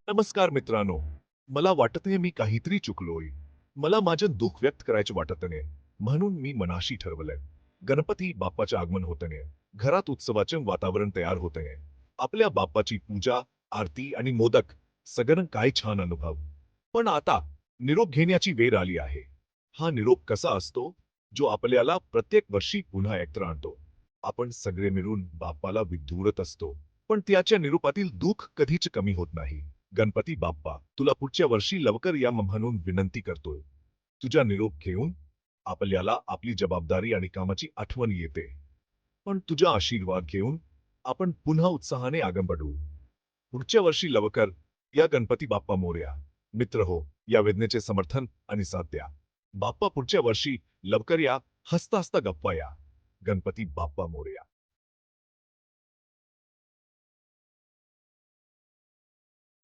नमस्कार मित्रांनो. मला वाटतंय मी काहीतरी चुकलोय. मला माझं दुःख व्यक्त करायचं वाटत नाही. म्हणून मी मनाशी ठरवलंय. गणपती बाप्पाचं आगमन होतंय. घरात उत्सवाचे वातावरण तयार होतंय. आपल्या बाप्पाची पूजा, आरती आणि मोदक सगळं काय छान अनुभव. पण आता निरोप घेण्याची वेळ आली आहे. हा निरोप कसा असतो? जो आपल्याला प्रत्येक वर्षी पुन्हा एकत्र आणतो. आपण सगळे मिळून बाप्पाला विधुरत असतो. पण त्याच्या निरोपातील दुःख कधीच कमी होत नाही. गणपती बाप्पा, तुला पुढच्या वर्षी लवकर या म्हणून विनंती करतोय. तुझा निरोप घेऊन आपल्याला आपली जबाबदारी आणि कामाची आठवण येते. पण तुझा आशीर्वाद घेऊन आपण पुन्हा उत्साहाने आगम पडू. पुढच्या वर्षी लवकर या गणपती बाप्पा मोरया. मित्र हो, या वेदनेचे समर्थन आणि साथ द्या. बाप्पा पुढच्या वर्षी लवकर या, हसता हसता गप्पा या. गणपती बाप्पा मोरया.